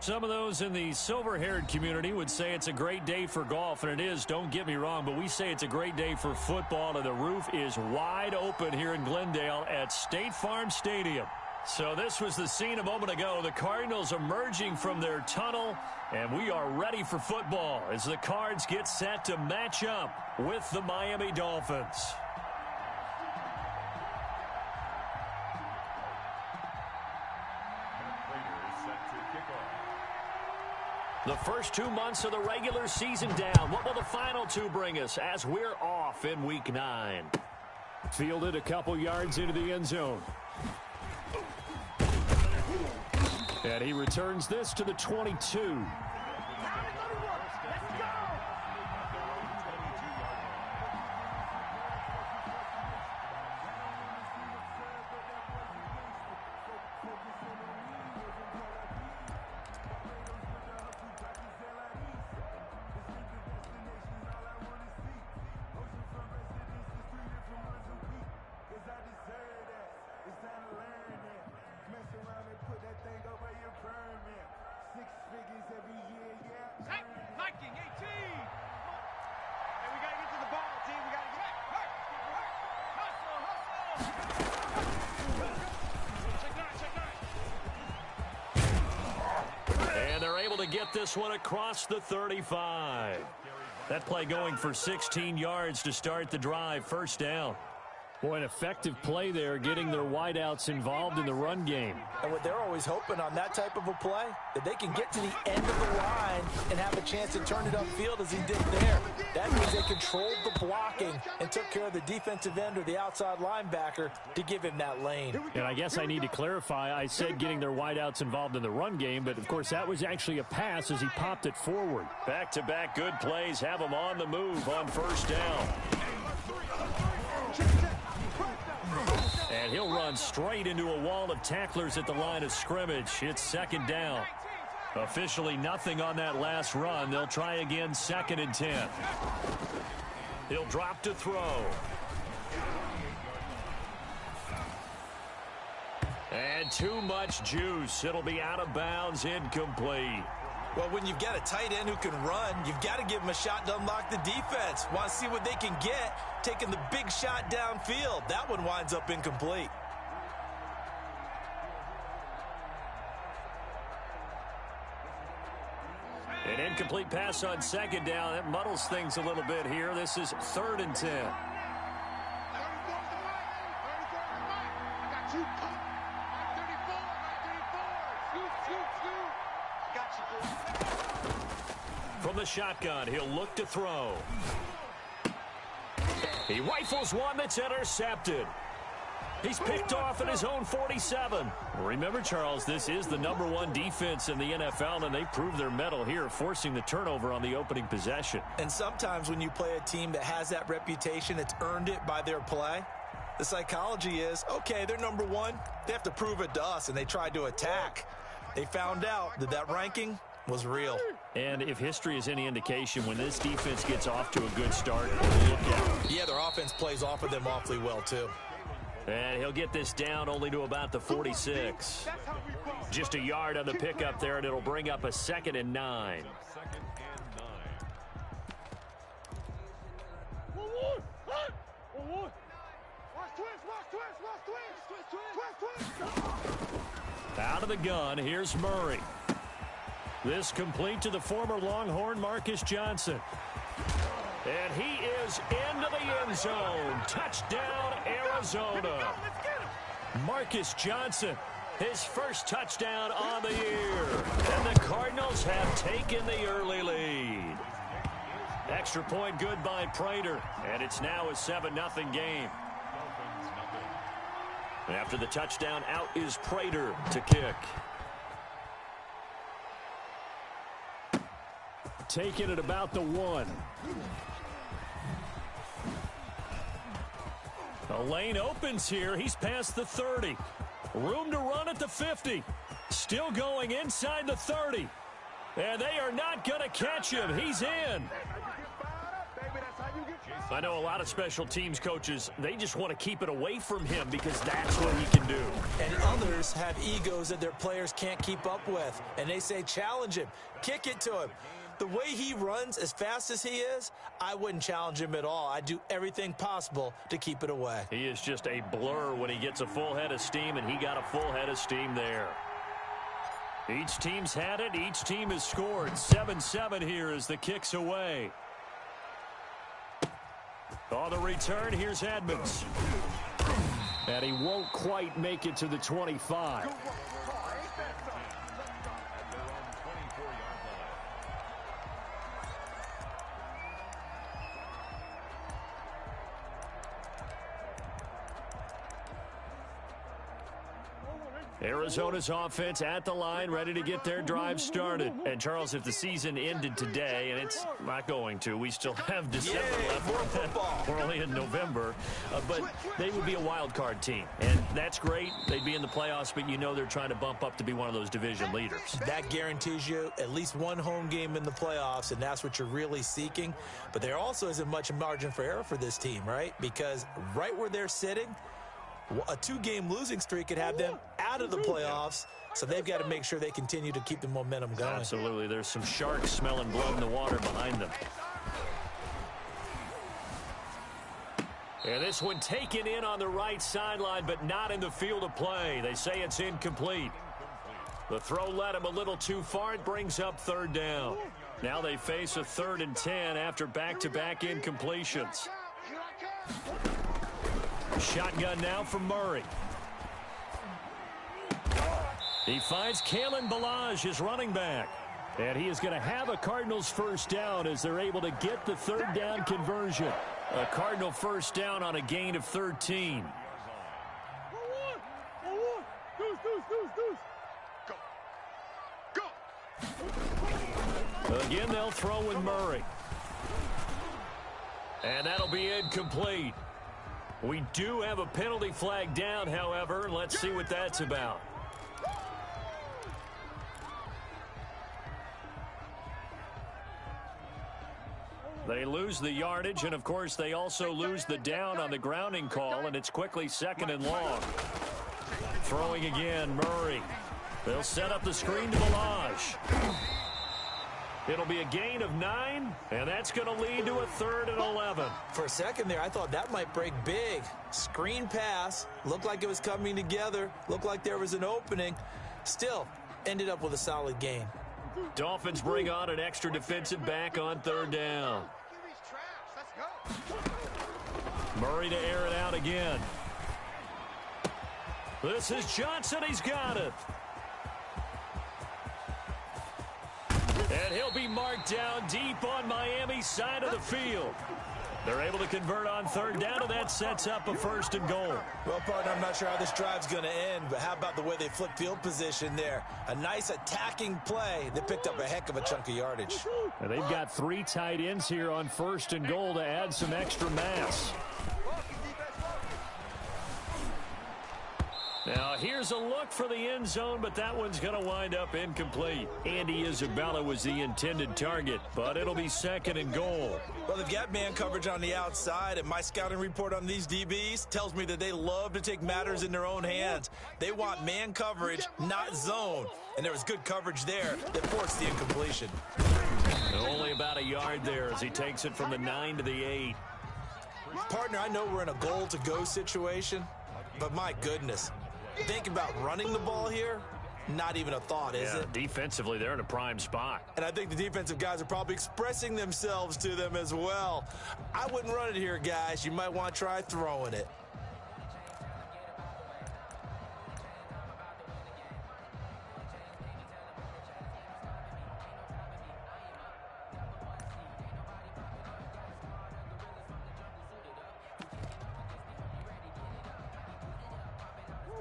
Some of those in the silver-haired community would say it's a great day for golf, and it is, don't get me wrong, but we say it's a great day for football, and the roof is wide open here in Glendale at State Farm Stadium. So this was the scene a moment ago. The Cardinals emerging from their tunnel, and we are ready for football as the Cards get set to match up with the Miami Dolphins. The first 2 months of the regular season down. What will the final two bring us as we're off in Week 9? Fielded a couple yards into the end zone. And he returns this to the 22. And they're able to get this one across the 35. That play going for 16 yards to start the drive. First down. Boy, an effective play there, getting their wideouts involved in the run game. And what they're always hoping on that type of a play, that they can get to the end of the line and have a chance to turn it upfield as he did there. That means they controlled the blocking and took care of the defensive end or the outside linebacker to give him that lane. And I guess I need to clarify, I said getting their wideouts involved in the run game, but of course that was actually a pass as he popped it forward. Back-to-back good plays have them on the move on first down. And he'll run straight into a wall of tacklers at the line of scrimmage. It's second down. Officially nothing on that last run. They'll try again, 2nd and 10. He'll drop to throw. And too much juice. It'll be out of bounds, incomplete. Well, when you've got a tight end who can run, you've got to give him a shot to unlock the defense. Want to see what they can get, taking the big shot downfield. That one winds up incomplete. An incomplete pass on second down. That muddles things a little bit here. This is 3rd and 10. From the shotgun, he'll look to throw. He rifles one that's intercepted. He's picked off at his own 47. Remember, Charles, this is the #1 defense in the NFL, and they prove their mettle here, forcing the turnover on the opening possession. And sometimes when you play a team that has that reputation, it's earned it by their play. The psychology is, okay, they're #1. They have to prove it to us, and they tried to attack. They found out that that ranking was real. And if history is any indication, when this defense gets off to a good start, look out. Yeah, their offense plays off of them awfully well, too. And he'll get this down only to about the 46. Just a yard on the pickup there, and it'll bring up a 2nd and 9. Out of the gun, here's Murray. This complete to the former Longhorn Marcus Johnson. And he is into the end zone. Touchdown, Arizona. Marcus Johnson, his first touchdown on the year. And the Cardinals have taken the early lead. Extra point good by Prater. And it's now a 7-0 game. After the touchdown, out is Prater to kick. Taken at about the 1. The lane opens here. He's past the 30. Room to run at the 50. Still going inside the 30. And they are not going to catch him. He's in. I know a lot of special teams coaches, they just want to keep it away from him because that's what he can do. And others have egos that their players can't keep up with. And they say, challenge him, kick it to him. The way he runs as fast as he is, I wouldn't challenge him at all. I'd do everything possible to keep it away. He is just a blur when he gets a full head of steam, and he got a full head of steam there. Each team's had it. Each team has scored. 7-7 here as the kick's away. On the return, here's Edmonds. And he won't quite make it to the 25. Arizona's offense at the line, ready to get their drive started. And, Charles, if the season ended today, and it's not going to, we still have December left. We're only in November. But they would be a wild card team. And that's great. They'd be in the playoffs, but you know they're trying to bump up to be one of those division leaders. That guarantees you at least one home game in the playoffs, and that's what you're really seeking. But there also isn't much margin for error for this team, right? Because right where they're sitting, a 2-game losing streak could have them out of the playoffs, so they've got to make sure they continue to keep the momentum going. Absolutely. There's some sharks smelling blood in the water behind them. And this one taken in on the right sideline, but not in the field of play. They say it's incomplete. The throw led him a little too far. It brings up 3rd down. Now they face a 3rd and 10 after back-to-back incompletions. Shotgun now for Murray. He finds Kalen Ballage, his running back. And he is going to have a Cardinals first down as they're able to get the 3rd down conversion. A Cardinal first down on a gain of 13. Again, they'll throw with Murray. And that'll be incomplete. We do have a penalty flag down, however. Let's see what that's about. They lose the yardage, and, of course, they also lose the down on the grounding call, and it's quickly 2nd and long. Throwing again, Murray. They'll set up the screen to Ballage. It'll be a gain of 9, and that's going to lead to a 3rd and 11. For a second there, I thought that might break big. Screen pass. Looked like it was coming together. Looked like there was an opening. Still, ended up with a solid gain. Dolphins bring on an extra defensive back on 3rd down. Murray to air it out again. This is Johnson. He's got it. And he'll be marked down deep on Miami's side of the field. They're able to convert on 3rd down, and that sets up a 1st and goal. Well, partner, I'm not sure how this drive's going to end, but how about the way they flip field position there? A nice attacking play that picked up a heck of a chunk of yardage. And they've got 3 tight ends here on 1st and goal to add some extra mass. Now, here's a look for the end zone, but that one's going to wind up incomplete. Andy Isabella was the intended target, but it'll be 2nd and goal. Well, they've got man coverage on the outside, and my scouting report on these DBs tells me that they love to take matters in their own hands. They want man coverage, not zone. And there was good coverage there that forced the incompletion. Only about a yard there as he takes it from the 9 to the 8. Partner, I know we're in a goal-to-go situation, but my goodness. Think about running the ball here, not even a thought, is it? Defensively, they're in a prime spot. And I think the defensive guys are probably expressing themselves to them as well. I wouldn't run it here, guys. You might want to try throwing it.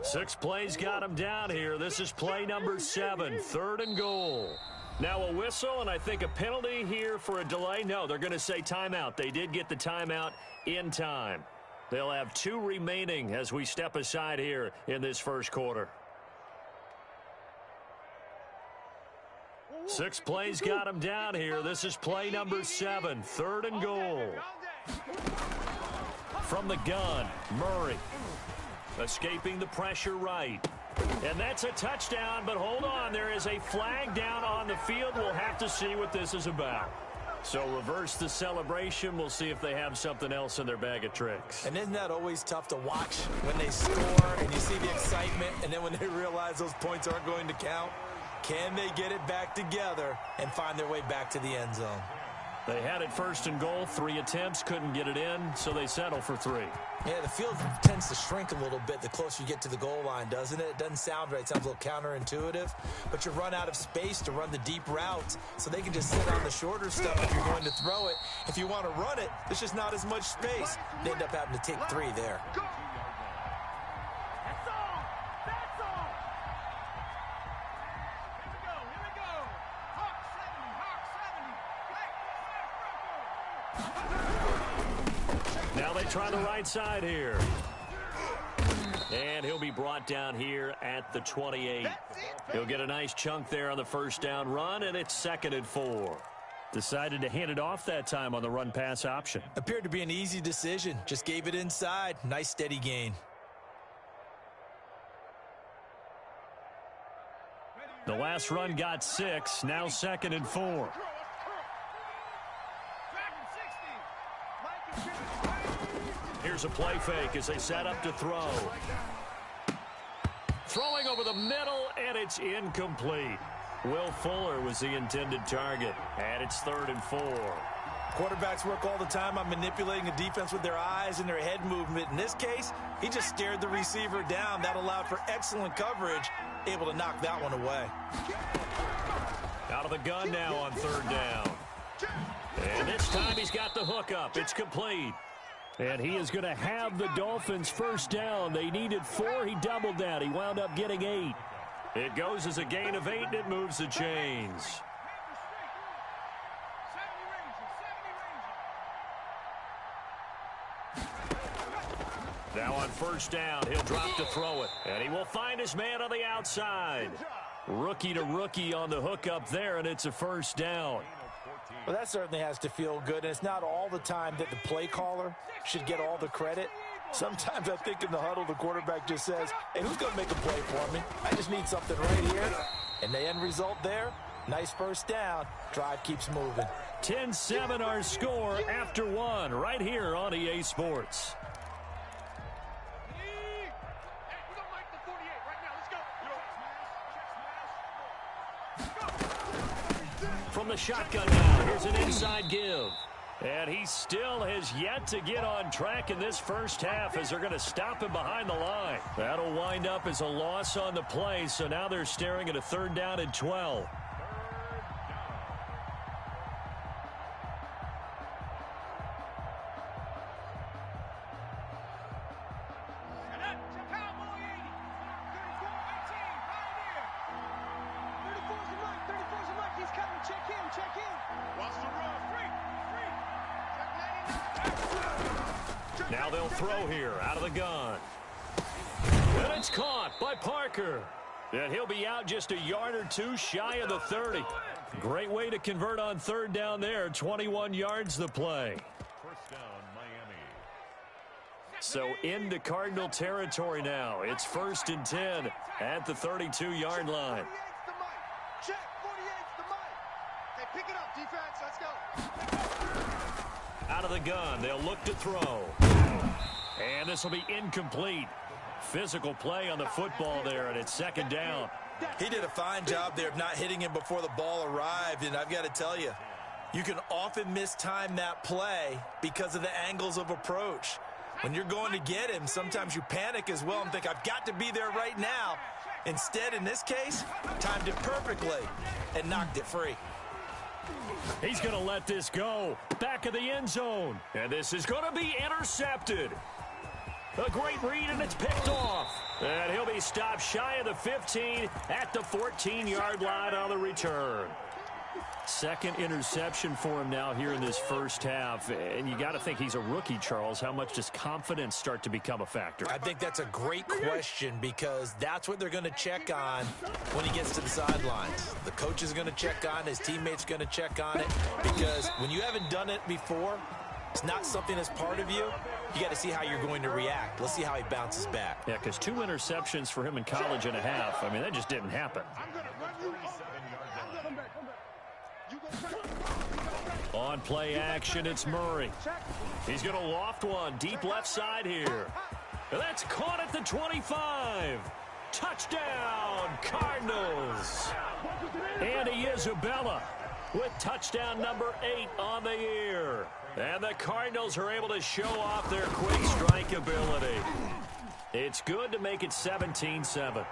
Six plays got him down here. This is play number 7, 3rd and goal. Now a whistle, and I think a penalty here for a delay. No, they're going to say timeout. They did get the timeout in time. They'll have 2 remaining as we step aside here in this first quarter. 6 plays got him down here. This is play number 7, 3rd and goal. From the gun, Murray. Escaping the pressure right. And that's a touchdown, but hold on. There is a flag down on the field. We'll have to see what this is about. So reverse the celebration. We'll see if they have something else in their bag of tricks. And isn't that always tough to watch when they score and you see the excitement, and then when they realize those points aren't going to count? Can they get it back together and find their way back to the end zone? They had it first and goal, 3 attempts, couldn't get it in, so they settle for 3. Yeah, the field tends to shrink a little bit the closer you get to the goal line, doesn't it? It doesn't sound right. It sounds a little counterintuitive. But you run out of space to run the deep routes, so they can just sit on the shorter stuff if you're going to throw it. If you want to run it, there's just not as much space. They end up having to take 3 there. Now they try the right side here. And he'll be brought down here at the 28. He'll get a nice chunk there on the first down run, and it's 2nd and 4. Decided to hand it off that time on the run-pass option. Appeared to be an easy decision. Just gave it inside. Nice steady gain. The last run got 6. Now 2nd and 4. Here's a play fake as they set up to throw. Throwing over the middle, and it's incomplete. Will Fuller was the intended target, and it's 3rd and 4. Quarterbacks work all the time on manipulating a defense with their eyes and their head movement. In this case, he just stared the receiver down. That allowed for excellent coverage, able to knock that one away. Out of the gun now on 3rd down. And this time he's got the hook up. It's complete. And he is going to have the Dolphins first down. They needed 4. He doubled that. He wound up getting 8. It goes as a gain of 8, and it moves the chains. Now on first down, he'll drop to throw it. And he will find his man on the outside. Rookie to rookie on the hook up there, and it's a first down. Well, that certainly has to feel good, and it's not all the time that the play caller should get all the credit. Sometimes I think in the huddle, the quarterback just says, hey, who's going to make a play for me? I just need something right here. And the end result there, nice first down. Drive keeps moving. 10-7 our score after 1 right here on EA Sports. From the shotgun now, here's an inside give. And he still has yet to get on track in this first half as they're going to stop him behind the line. That'll wind up as a loss on the play, so now they're staring at a 3rd down and 12. Now they'll throw here out of the gun. And it's caught by Parker. And he'll be out just a yard or 2 shy of the 30. Great way to convert on 3rd down there. 21 yards the play. First down, Miami. So into Cardinal territory now. It's 1st and 10 at the 32-yard line. Check, 48's the mic. Okay, pick it up, defense. Let's go. Out of the gun, they'll look to throw. And this will be incomplete. Physical play on the football there, and it's 2nd down. He did a fine job there of not hitting him before the ball arrived, and I've got to tell you, you can often mistime that play because of the angles of approach. When you're going to get him, sometimes you panic as well and think, I've got to be there right now. Instead, in this case, timed it perfectly and knocked it free. He's going to let this go. Back of the end zone. And this is going to be intercepted. A great read, and it's picked off. And he'll be stopped shy of the 15 at the 14-yard line on the return. 2nd interception for him now here in this first half. And you got to think he's a rookie, Charles. How much does confidence start to become a factor? I think that's a great question because that's what they're going to check on when he gets to the sidelines. The coach is going to check on it. His teammates going to check on it because when you haven't done it before, it's not something that's part of you. you got to see how you're going to react. Let's see how he bounces back. Yeah, because 2 interceptions for him in college and a half. I mean, that just didn't happen. On play action, it's Murray. He's going to loft one deep left side here. And that's caught at the 25. Touchdown, Cardinals. Andy Isabella with touchdown number 8 on the year. And the Cardinals are able to show off their quick strike ability. It's good to make it 17-7.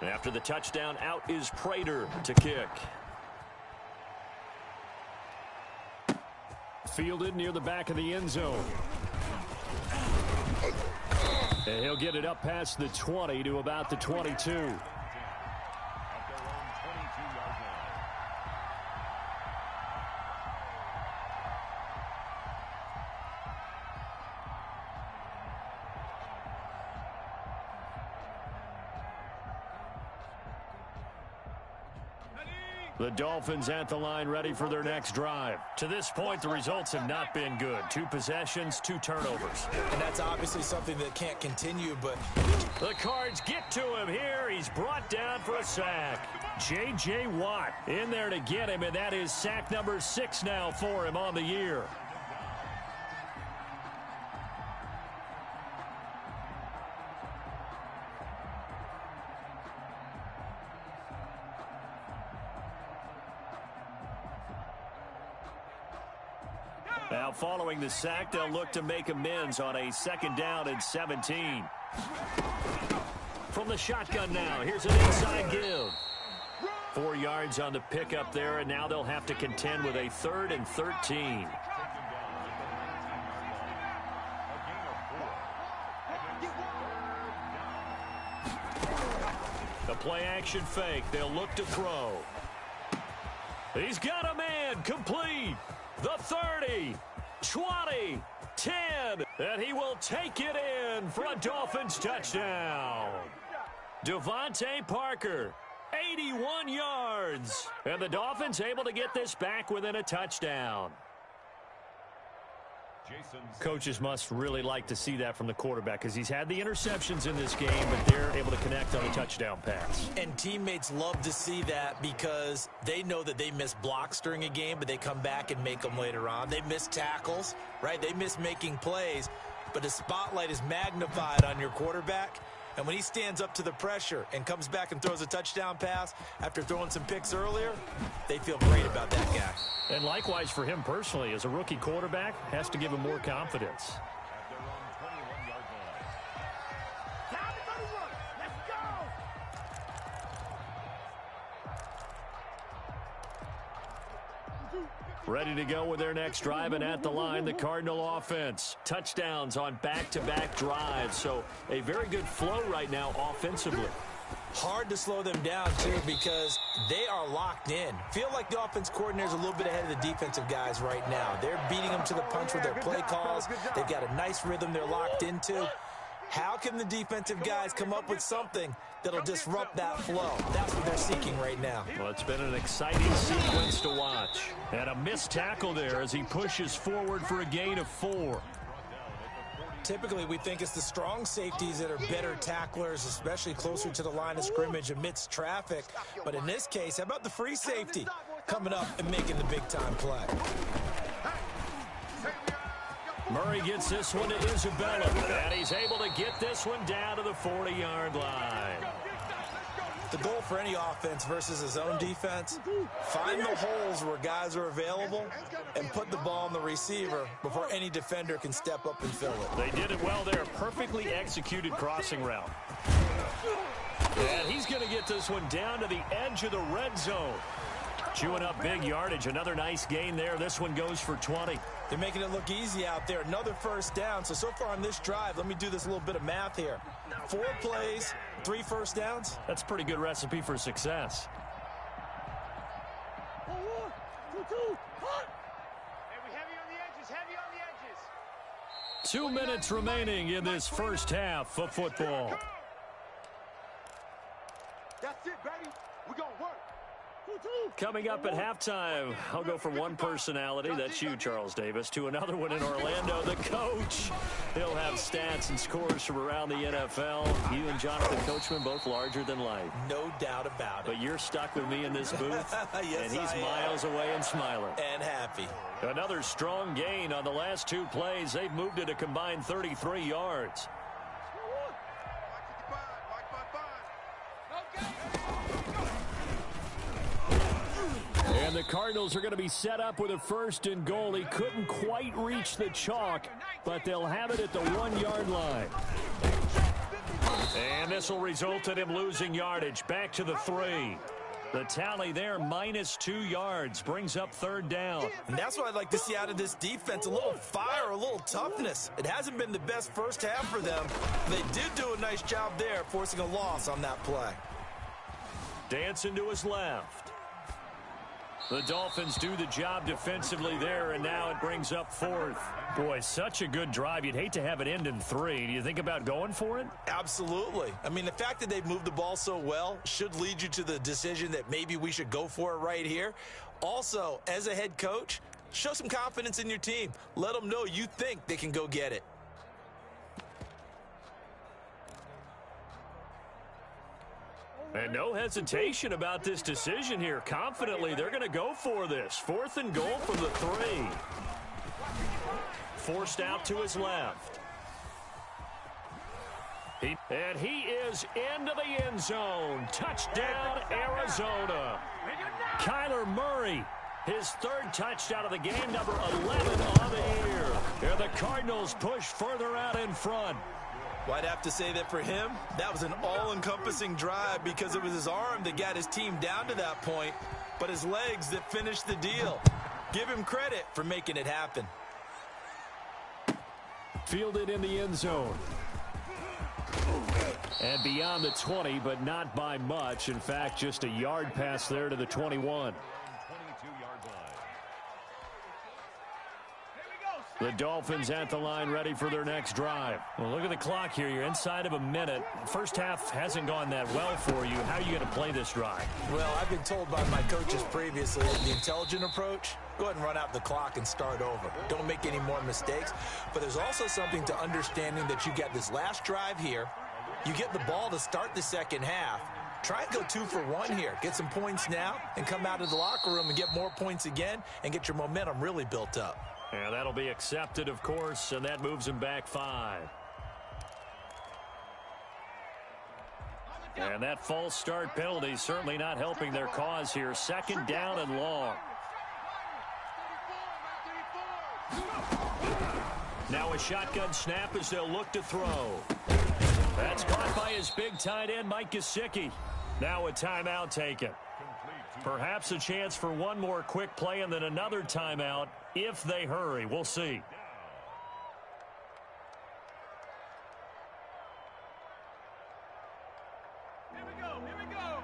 After the touchdown, out is Prater to kick. Fielded near the back of the end zone. And he'll get it up past the 20 to about the 22. The Dolphins at the line, ready for their next drive. To this point, the results have not been good. 2 possessions, 2 turnovers. And that's obviously something that can't continue, but the Cards get to him here. He's brought down for a sack. J.J. Watt in there to get him, and that is sack number 6 now for him on the year. Now, following the sack, they'll look to make amends on a 2nd down and 17. From the shotgun now, here's an inside give. 4 yards on the pickup there, and now they'll have to contend with a 3rd and 13. The play-action fake. They'll look to throw. He's got a man complete. The 30, 20, 10, and he will take it in for a Dolphins touchdown. Devontae Parker, 81 yards, and the Dolphins able to get this back within a touchdown. Coaches must really like to see that from the quarterback because he's had the interceptions in this game, but they're able to connect on a touchdown pass. And teammates love to see that because they know that they miss blocks during a game, but they come back and make them later on. They miss tackles, right? They miss making plays, but the spotlight is magnified on your quarterback. And when he stands up to the pressure and comes back and throws a touchdown pass after throwing some picks earlier, they feel great about that guy. And likewise for him personally, as a rookie quarterback, has to give him more confidence. Ready to go with their next drive, and at the line, the Cardinal offense. Touchdowns on back-to-back drives, so a very good flow right now offensively. Hard to slow them down, too, because they are locked in. Feel like the offense coordinator is a little bit ahead of the defensive guys right now. They're beating them to the punch with their play calls. They've got a nice rhythm they're locked into. How can the defensive guys come up with something that'll disrupt that flow? That's what they're seeking right now. Well, it's been an exciting sequence to watch. And a missed tackle there as he pushes forward for a gain of 4. Typically, we think it's the strong safeties that are better tacklers, especially closer to the line of scrimmage amidst traffic. But in this case, how about the free safety coming up and making the big-time play? Murray gets this one to Isabella, and he's able to get this one down to the 40-yard line. The goal for any offense versus his own defense, find the holes where guys are available and put the ball on the receiver before any defender can step up and fill it. They did it well there. Perfectly executed crossing route. And he's going to get this one down to the edge of the red zone. Chewing up big yardage. Another nice gain there. This one goes for 20. They're making it look easy out there. Another first down. So far on this drive, let me do this little bit of math here. 4 plays, 3 first downs. That's a pretty good recipe for success. Heavy on the edges, heavy on the edges. 2 minutes remaining in this first half of football. That's it, baby. We're going to work. Coming up at halftime, I'll go from one personality, that's you, Charles Davis, to another one in Orlando, the coach. He'll have stats and scores from around the NFL. You and Jonathan Coachman both larger than life. No doubt about it. But you're stuck with me in this booth, yes, and he's miles away and smiling. And happy. Another strong gain on the last 2 plays. They've moved it a combined 33 yards. And the Cardinals are going to be set up with a 1st and goal. He couldn't quite reach the chalk, but they'll have it at the 1-yard line. And this will result in him losing yardage. Back to the 3. The tally there, -2 yards, brings up 3rd down. And that's what I'd like to see out of this defense, a little fire, a little toughness. It hasn't been the best first half for them. They did do a nice job there, forcing a loss on that play. Dancing to his left. The Dolphins do the job defensively there, and now it brings up 4th. Boy, such a good drive. You'd hate to have it end in 3. Do you think about going for it? Absolutely. I mean, the fact that they've moved the ball so well should lead you to the decision that maybe we should go for it right here. Also, as a head coach, show some confidence in your team. Let them know you think they can go get it. And no hesitation about this decision here. Confidently, they're going to go for this. 4th and goal from the 3. Forced out to his left. And he is into the end zone. Touchdown, Arizona. Kyler Murray, his 3rd touchdown of the game, number 11 on the year. And the Cardinals push further out in front. Well, I'd have to say that for him, that was an all-encompassing drive because it was his arm that got his team down to that point, but his legs that finished the deal. Give him credit for making it happen. Fielded in the end zone. And beyond the 20, but not by much. In fact, just a yard pass there to the 21. The Dolphins at the line, ready for their next drive. Well, look at the clock here. You're inside of a minute. First half hasn't gone that well for you. How are you going to play this drive? Well, I've been told by my coaches previously the intelligent approach, go ahead and run out the clock and start over. Don't make any more mistakes. But there's also something to understanding that you get this last drive here. You get the ball to start the second half. Try and go 2 for 1 here. Get some points now and come out of the locker room and get more points again and get your momentum really built up. And that'll be accepted, of course, and that moves him back 5. And that false start penalty certainly not helping their cause here. 2nd down and long. Now a shotgun snap as they'll look to throw. That's caught by his big tight end, Mike Gesicki. Now a timeout taken. Perhaps a chance for one more quick play and then another timeout if they hurry. We'll see. Here we go. Here we go.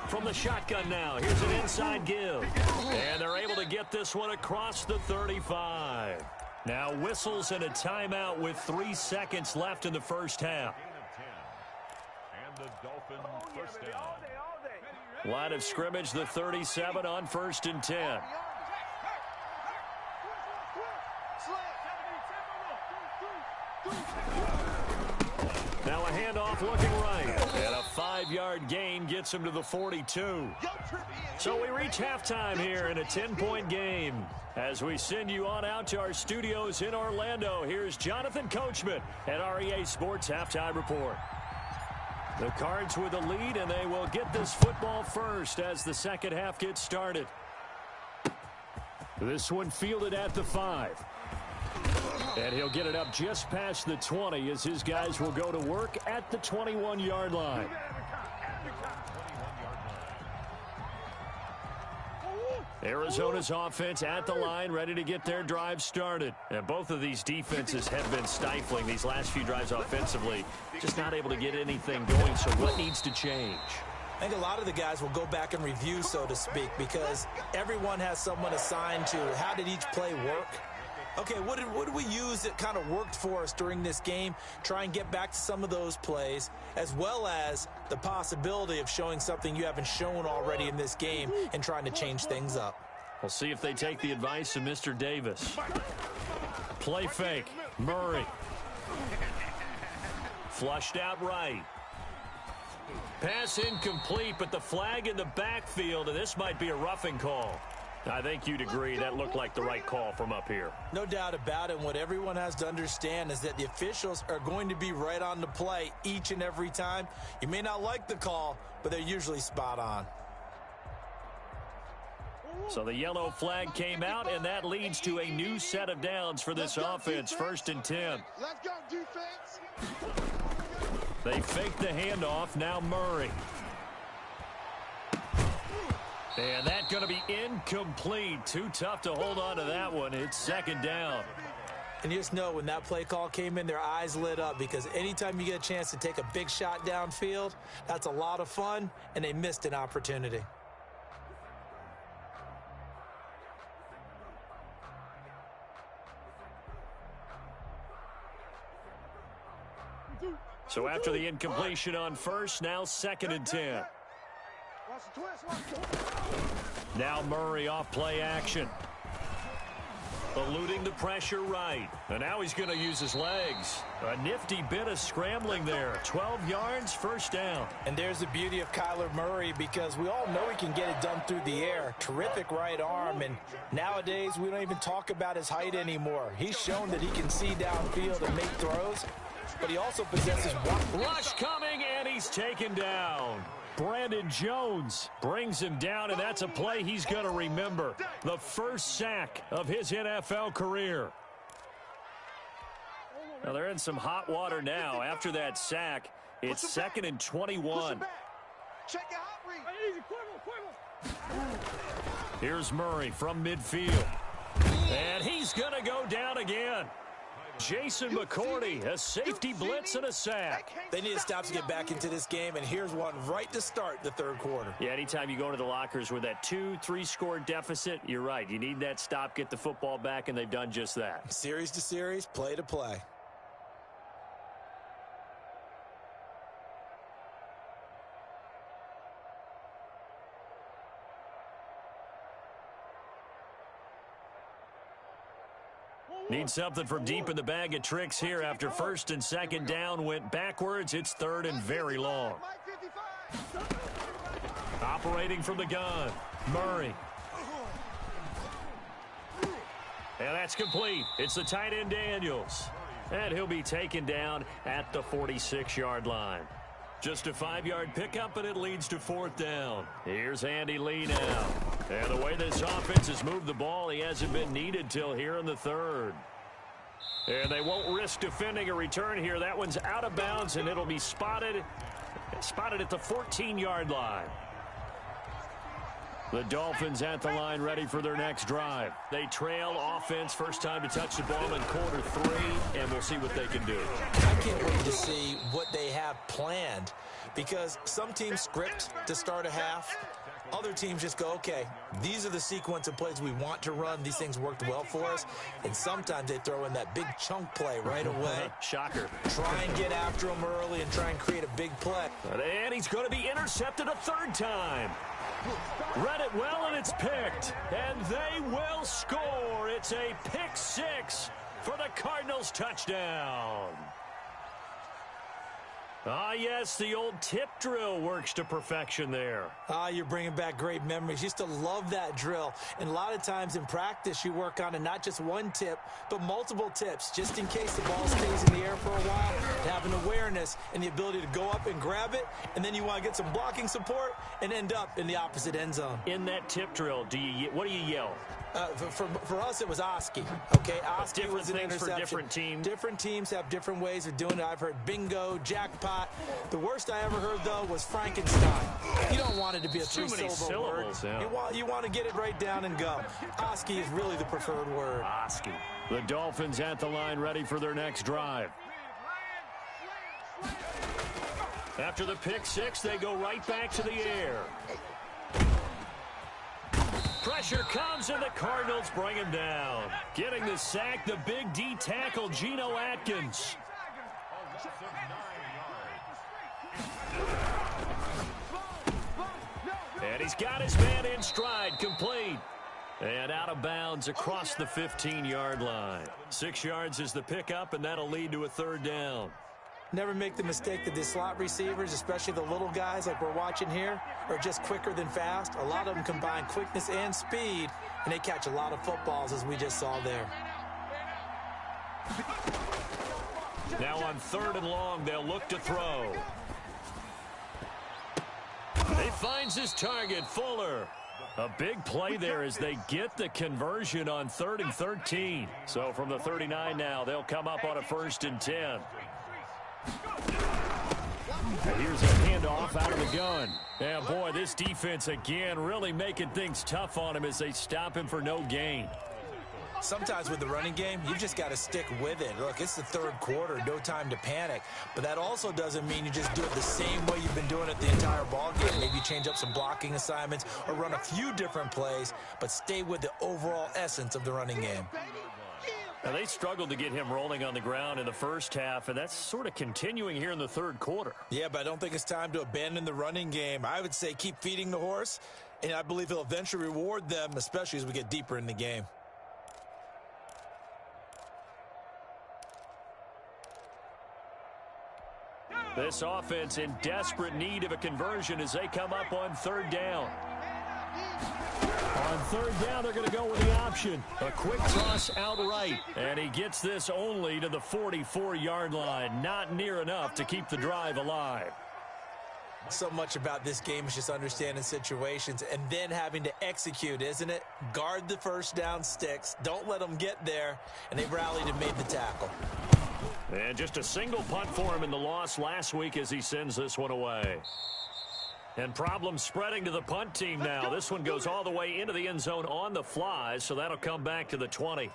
From the shotgun now, here's an inside give. And they're able to get this one across the 35. Now whistles and a timeout with 3 seconds left in the first half. And the Dolphins first down. Line of scrimmage, the 37 on 1st and 10. Now a handoff looking right. And a 5-yard gain gets him to the 42. So we reach halftime here in a 10-point game. As we send you on out to our studios in Orlando, here's Jonathan Coachman at REA Sports Halftime Report. The Cards with the lead, and they will get this football first as the second half gets started. This one fielded at the 5. And he'll get it up just past the 20 as his guys will go to work at the 21-yard line. Arizona's offense at the line, ready to get their drive started. And both of these defenses have been stifling these last few drives offensively. Just not able to get anything going, so what needs to change? I think a lot of the guys will go back and review, so to speak, because everyone has someone assigned to how did each play work. Okay, what did we use that kind of worked for us during this game? Try and get back to some of those plays, as well as the possibility of showing something you haven't shown already in this game and trying to change things up. We'll see if they take the advice of Mr. Davis. Play fake. Murray. Flushed out right. Pass incomplete, but the flag in the backfield, and this might be a roughing call. I think you'd agree that looked like the right call from up here. No doubt about it. What everyone has to understand is that the officials are going to be right on the play each and every time. You may not like the call, but they're usually spot on. So the yellow flag came out, and that leads to a new set of downs for this offense. 1st and 10. Let's go, defense. They fake the handoff. Now Murray. And that's going to be incomplete. Too tough to hold on to that one. It's 2nd down. And you just know when that play call came in, their eyes lit up, because anytime you get a chance to take a big shot downfield, that's a lot of fun, and they missed an opportunity. So after the incompletion on first, now 2nd and 10. Now Murray off play action. Eluding the pressure right. And now he's going to use his legs. A nifty bit of scrambling there. 12 yards, 1st down. And there's the beauty of Kyler Murray, because we all know he can get it done through the air. Terrific right arm. And nowadays, we don't even talk about his height anymore. He's shown that he can see downfield and make throws, but he also possesses one. Rush coming, and he's taken down. Brandon Jones brings him down, and that's a play he's going to remember. The first sack of his NFL career. Now they're in some hot water now. After that sack, it's 2nd and 21. Check your hot read. Here's Murray from midfield. And he's going to go down again. Jason McCourty, a safety blitz and a sack. They need to stop to get back into this game, and here's one right to start the 3rd quarter. Yeah, anytime you go to the lockers with that 2-3 score deficit, you're right. You need that stop, get the football back, and they've done just that. Series to series, play to play. Need something from deep in the bag of tricks here after 1st and 2nd down went backwards. It's 3rd and very long. Operating from the gun, Murray. And that's complete. It's the tight end Daniels. And he'll be taken down at the 46-yard line. Just a 5-yard pickup, and it leads to 4th down. Here's Andy Lee now. And the way this offense has moved the ball, he hasn't been needed till here in the 3rd. And they won't risk defending a return here. That one's out of bounds, and it'll be spotted at the 14-yard line. The Dolphins at the line, ready for their next drive. They trail offense, first time to touch the ball in quarter 3, and we'll see what they can do. I can't wait to see what they have planned, because some teams script to start a half. Other teams just go, okay, these are the sequence of plays we want to run. These things worked well for us. And sometimes they throw in that big chunk play right away. Shocker. Try and get after them early and try and create a big play. And he's going to be intercepted a 3rd time. Read it well, and it's picked. And they will score. It's a pick 6 for the Cardinals touchdown. Ah, yes, the old tip drill works to perfection there. Ah, you're bringing back great memories. Used to love that drill. And a lot of times in practice, you work on it, not just one tip, but multiple tips, just in case the ball stays in the air for a while, to have an awareness and the ability to go up and grab it, and then you want to get some blocking support and end up in the opposite end zone. In that tip drill, what do you yell? For us, it was Oski. Okay, Oski was an interception. For different teams. Different teams have different ways of doing it. I've heard bingo, jackpot. The worst I ever heard, though, was Frankenstein. You don't want it to be a three-syllable word. Yeah. You want to get it right down and go. Oski is really the preferred word. Oski. The Dolphins at the line, ready for their next drive. After the pick six, they go right back to the air. Pressure comes, and the Cardinals bring him down. Getting the sack, the big D tackle, Geno Atkins. And he's got his man in stride, complete. And out of bounds across the 15-yard line. 6 yards is the pickup, and that'll lead to a third down. Never make the mistake that the slot receivers, especially the little guys like we're watching here, are just quicker than fast. A lot of them combine quickness and speed, and they catch a lot of footballs, as we just saw there. Now on 3rd and long, they'll look to throw. He finds his target, Fuller. A big play there as they get the conversion on 3rd and 13. So from the 39 now, they'll come up on a 1st and 10. And here's a handoff out of the gun. And boy, this defense again really making things tough on him as they stop him for no gain. Sometimes with the running game, you just got to stick with it. Look, it's the 3rd quarter, no time to panic. But that also doesn't mean you just do it the same way you've been doing it the entire ball game. Maybe change up some blocking assignments or run a few different plays, but stay with the overall essence of the running game. Now, they struggled to get him rolling on the ground in the first half, and that's sort of continuing here in the 3rd quarter. Yeah, but I don't think it's time to abandon the running game. I would say keep feeding the horse, and I believe he'll eventually reward them, especially as we get deeper in the game. This offense in desperate need of a conversion as they come up on 3rd down. On 3rd down, they're going to go with the option. A quick toss outright. And he gets this only to the 44-yard line. Not near enough to keep the drive alive. So much about this game is just understanding situations and then having to execute, isn't it? Guard the first down sticks. Don't let them get there. And they rallied and made the tackle. And just a single punt for him in the loss last week as he sends this one away. And problems spreading to the punt team now. This one goes all the way into the end zone on the fly, so that'll come back to the 20.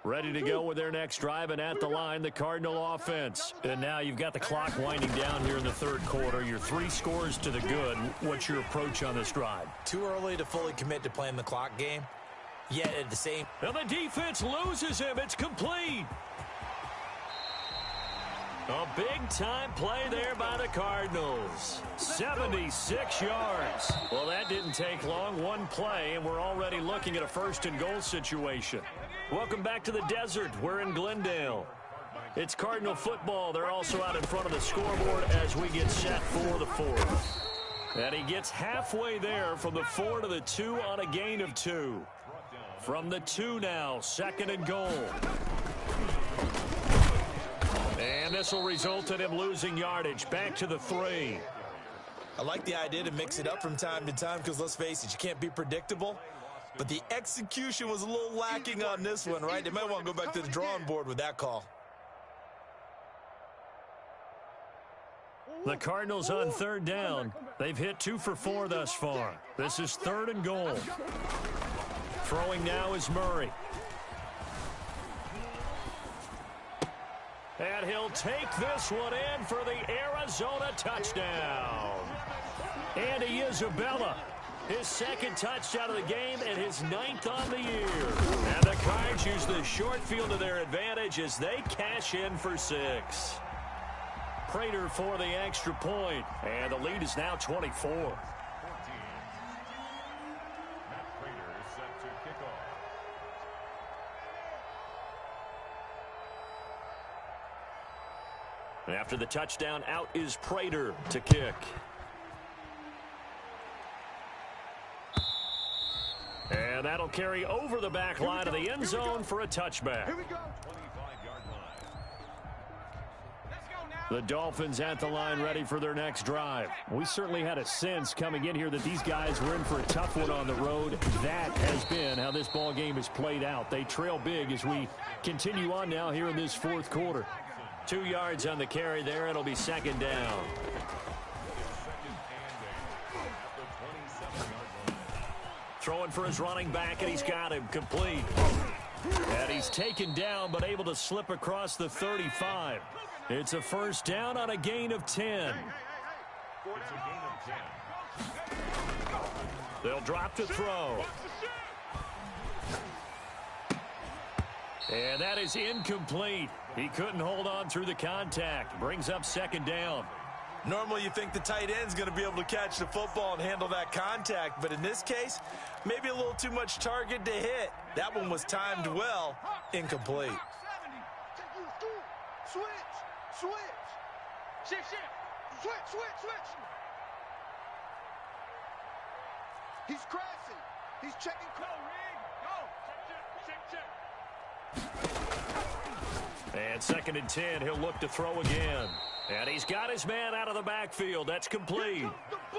Ready to go with their next drive, and at the line, the Cardinal offense. And now you've got the clock winding down here in the 3rd quarter. Your 3 scores to the good. What's your approach on this drive? Too early to fully commit to playing the clock game. Yet at the same... And the defense loses him. It's complete. A big-time play there by the Cardinals. 76 yards. Well, that didn't take long. One play, and we're already looking at a 1st and goal situation. Welcome back to the desert. We're in Glendale. It's Cardinal football. They're also out in front of the scoreboard as we get set for the 4th. And he gets halfway there from the 4 to the 2 on a gain of 2. From the 2 now, 2nd and goal. And this will result in him losing yardage. Back to the 3. I like the idea to mix it up from time to time because, let's face it, you can't be predictable. But the execution was a little lacking on this one, right? They might want to go back to the drawing board with that call. The Cardinals on 3rd down. They've hit 2 for 4 thus far. This is 3rd and goal. Throwing now is Murray. And he'll take this one in for the Arizona touchdown. Andy Isabella, his 2nd touchdown of the game and his 9th on the year. And the Cards use the short field to their advantage as they cash in for 6. Prater for the extra point. And the lead is now 24. After the touchdown, out is Prater to kick. And that'll carry over the back line of the end zone for a touchback. The Dolphins at the line ready for their next drive. We certainly had a sense coming in here that these guys were in for a tough one on the road. That has been how this ball game has played out. They trail big as we continue on now here in this fourth quarter. 2 yards on the carry there. It'll be second down. Throwing for his running back, and he's got him complete. And he's taken down, but able to slip across the 35. It's a first down on a gain of 10. They'll drop to throw. And that is incomplete. He couldn't hold on through the contact. Brings up second down. Normally you think the tight end's going to be able to catch the football and handle that contact, but in this case, maybe a little too much target to hit. That one was timed well. Incomplete. Switch. He's crashing. He's checking. Go, Check. And second and 10, he'll look to throw again. And he's got his man out of the backfield. That's complete.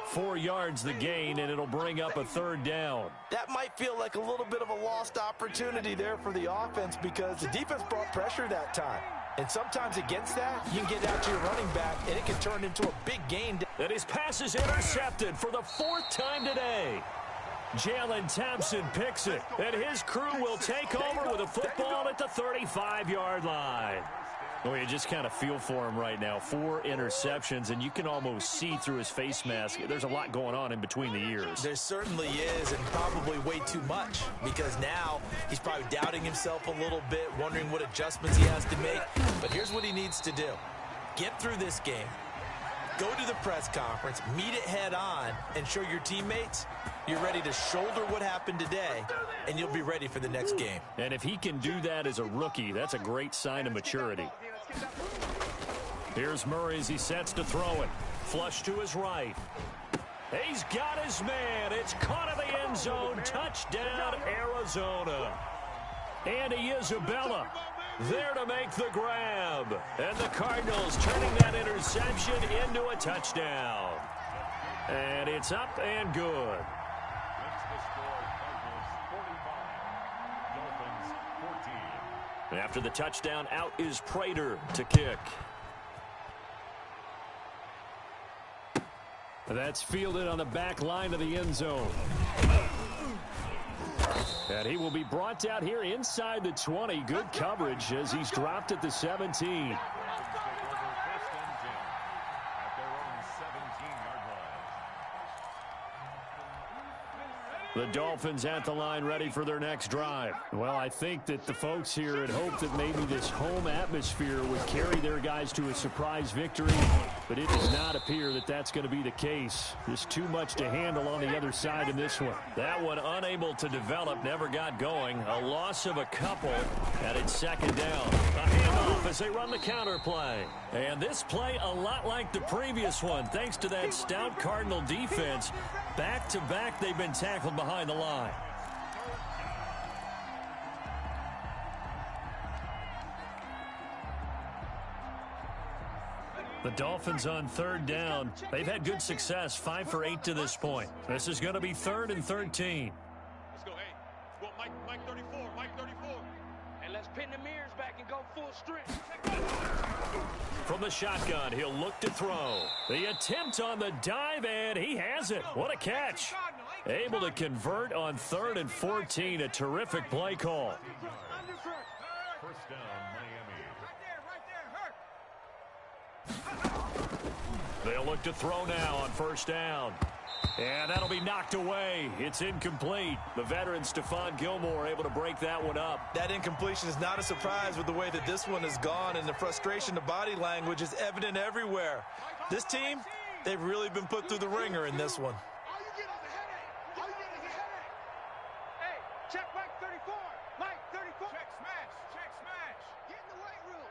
4 yards the gain, and it'll bring up a third down. That might feel like a little bit of a lost opportunity there for the offense because the defense brought pressure that time. And sometimes against that, you can get out to your running back, and it can turn into a big gain. And his pass is intercepted for the 4th time today. Jalen Thompson picks it, and his crew will take over with a football at the 35-yard line. Well, you just kind of feel for him right now. 4 interceptions, and you can almost see through his face mask. There's a lot going on in between the ears. There certainly is, and probably way too much, because now he's probably doubting himself a little bit, wondering what adjustments he has to make. But here's what he needs to do. Get through this game, go to the press conference, meet it head on, and show your teammates you're ready to shoulder what happened today, and you'll be ready for the next game. And if he can do that as a rookie, that's a great sign of maturity. Here's Murray as he sets to throw it. Flush to his right. He's got his man. It's caught in the end zone. Touchdown, Arizona. Andy Isabella there to make the grab. And the Cardinals turning that interception into a touchdown. And it's up and good. After the touchdown, out is Prater to kick. That's fielded on the back line of the end zone. And he will be brought out here inside the 20. Good coverage as he's dropped at the 17. The Dolphins at the line ready for their next drive. Well, I think that the folks here had hoped that maybe this home atmosphere would carry their guys to a surprise victory, but it does not appear that that's going to be the case. Just too much to handle on the other side in this one. That one unable to develop, never got going. A loss of a couple, and it's second down. A handoff as they run the counter play. And this play a lot like the previous one, thanks to that stout Cardinal defense. Back-to-back, they've been tackled behind the line. The Dolphins on third down. They've had good success, 5 for 8 to this point. This is going to be 3rd and 13. Let's go, hey. Well, Mike 34, Mike 34. And let's pin the mirrors back and go full strength. From the shotgun, he'll look to throw. The attempt on the dive, and he has it. What a catch. Able to convert on 3rd and 14. A terrific play call. First down, Miami. They'll look to throw now on first down. And that'll be knocked away. It's incomplete. The veteran Stephon Gilmore able to break that one up. That incompletion is not a surprise with the way that this one has gone, and the frustration of body language is evident everywhere. This team, they've really been put through the ringer in this one. All you get is a headache. All you get is a headache. Hey, check Mike 34. Mike 34. Check smash. Check smash. Get in the weight room.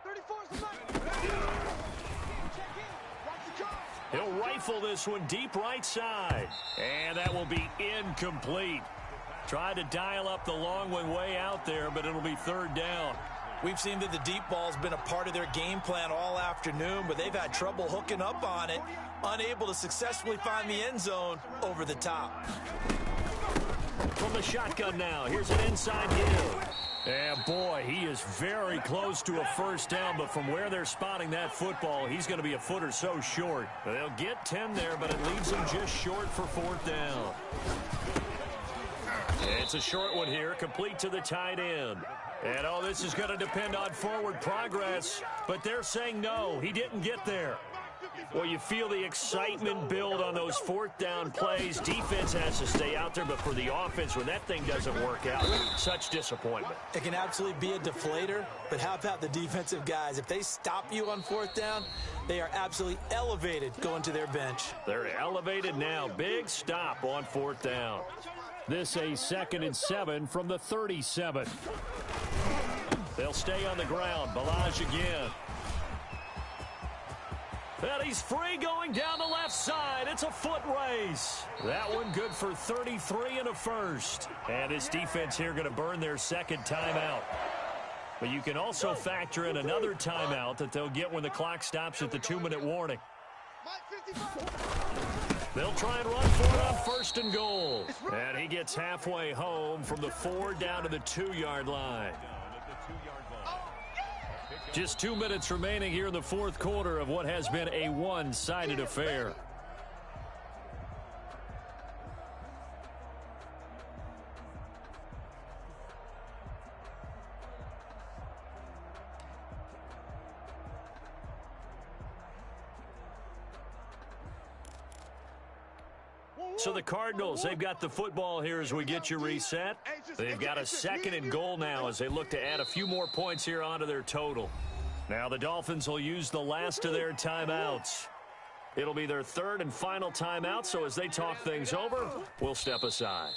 34 is the Mike. Check in. Watch the car. He'll rifle this one deep right side. And that will be incomplete. Tried to dial up the long one way out there, but it'll be 3rd down. We've seen that the deep ball's been a part of their game plan all afternoon, but they've had trouble hooking up on it, unable to successfully find the end zone over the top. From the shotgun now, here's an inside give. And boy, he is very close to a first down, but from where they're spotting that football, he's going to be a foot or so short. They'll get 10 there, but it leaves them just short for fourth down. It's a short one here, complete to the tight end. And, oh, this is going to depend on forward progress, but they're saying no, he didn't get there. Well, you feel the excitement build on those fourth down plays. Defense has to stay out there, but for the offense, when that thing doesn't work out, such disappointment. It can absolutely be a deflator, but how about the defensive guys? If they stop you on fourth down, they are absolutely elevated going to their bench. They're elevated now. Big stop on fourth down. This a 2nd and 7 from the 37. They'll stay on the ground. Balaj again. And he's free going down the left side. It's a foot race. That one good for 33 and a first. And this defense here going to burn their second timeout. But you can also factor in another timeout that they'll get when the clock stops at the 2-minute warning. They'll try and run for it on 1st and goal. And he gets halfway home from the 4 down to the 2-yard line. Just 2 minutes remaining here in the fourth quarter of what has been a one-sided affair. So the Cardinals, they've got the football here as we get you reset. They've got a 2nd and goal now as they look to add a few more points here onto their total. Now the Dolphins will use the last of their timeouts. It'll be their 3rd and final timeout, so as they talk things over, we'll step aside.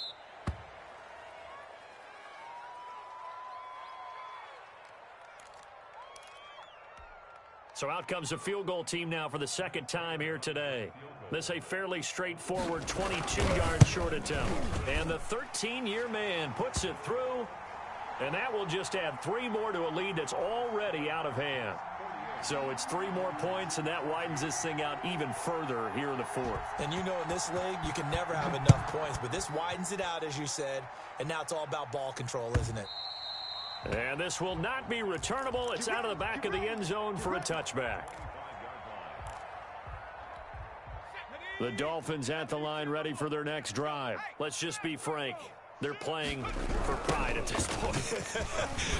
So out comes the field goal team now for the 2nd time here today. This a fairly straightforward 22-yard short attempt. And the 13-year man puts it through. And that will just add 3 more to a lead that's already out of hand. So it's 3 more points, and that widens this thing out even further here in the 4th. And you know in this league, you can never have enough points. But this widens it out, as you said. And now it's all about ball control, isn't it? And this will not be returnable. It's out of the back of the end zone for a touchback. The Dolphins at the line ready for their next drive. Let's just be frank. They're playing for pride at this point.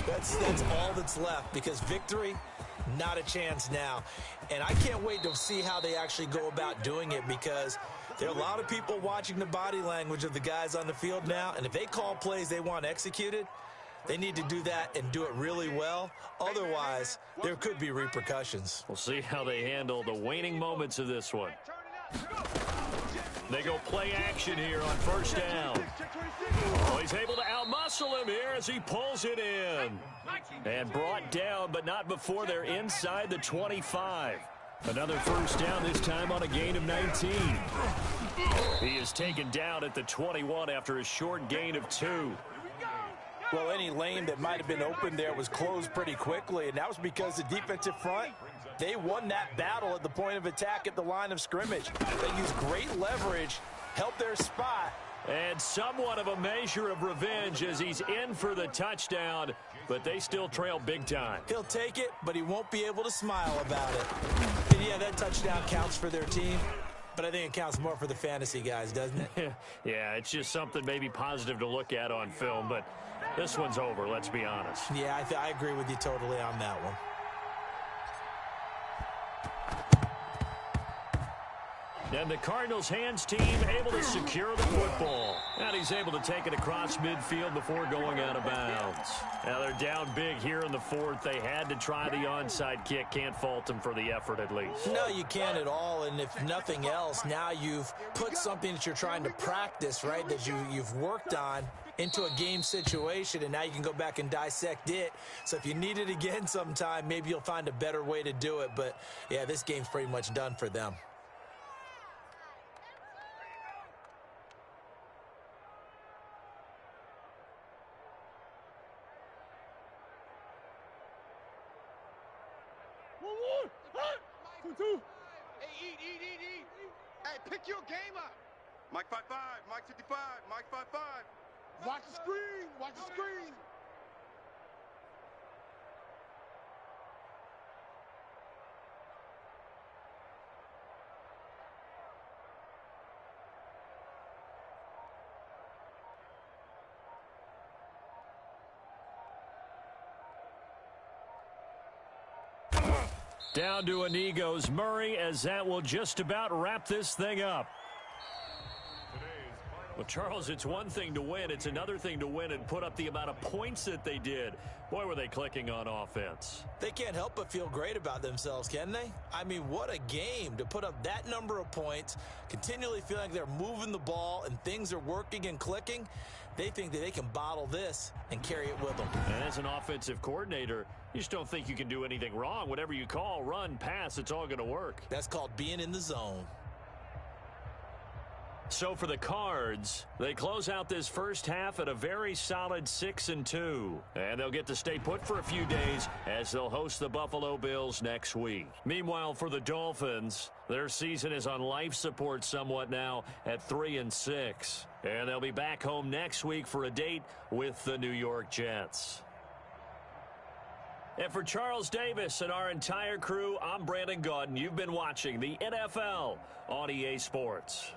that's all that's left because victory, not a chance now. And I can't wait to see how they actually go about doing it because there are a lot of people watching the body language of the guys on the field now. And if they call plays they want executed, they need to do that and do it really well. Otherwise, there could be repercussions. We'll see how they handle the waning moments of this one. They go play action here on 1st down. Oh, he's able to outmuscle him here as he pulls it in. And brought down, but not before they're inside the 25. Another 1st down, this time on a gain of 19. He is taken down at the 21 after a short gain of 2. Well, any lane that might have been open there was closed pretty quickly, and that was because the defensive front, they won that battle at the point of attack at the line of scrimmage. They used great leverage, helped their spot. And somewhat of a measure of revenge as he's in for the touchdown, but they still trail big time. He'll take it, but he won't be able to smile about it. And yeah, that touchdown counts for their team, but I think it counts more for the fantasy guys, doesn't it? Yeah, it's just something maybe positive to look at on film, but this one's over, let's be honest. Yeah, I agree with you totally on that one. And the Cardinals' hands team able to secure the football. And he's able to take it across midfield before going out of bounds. Now they're down big here in the 4th. They had to try the onside kick. Can't fault them for the effort at least. No, you can't at all. And if nothing else, now you've put something that you're trying to practice, right, that you've worked on into a game situation, and now you can go back and dissect it. So if you need it again sometime, maybe you'll find a better way to do it. But, yeah, this game's pretty much done for them. pick your game up. Mike 5-5, Mike 55, Mike 5-5. Watch the screen. Watch the screen. Down to a knee goes Murray, as that will just about wrap this thing up. Well, Charles, it's one thing to win. It's another thing to win and put up the amount of points that they did. Boy, were they clicking on offense. They can't help but feel great about themselves, can they? I mean, what a game to put up that number of points, continually feeling like they're moving the ball and things are working and clicking. They think that they can bottle this and carry it with them. And as an offensive coordinator, you just don't think you can do anything wrong. Whatever you call, run, pass, it's all going to work. That's called being in the zone. So for the Cards, they close out this first half at a very solid 6-2. And they'll get to stay put for a few days as they'll host the Buffalo Bills next week. Meanwhile, for the Dolphins, their season is on life support somewhat now at 3-6. And they'll be back home next week for a date with the New York Jets. And for Charles Davis and our entire crew, I'm Brandon Gaudin. You've been watching the NFL on EA Sports.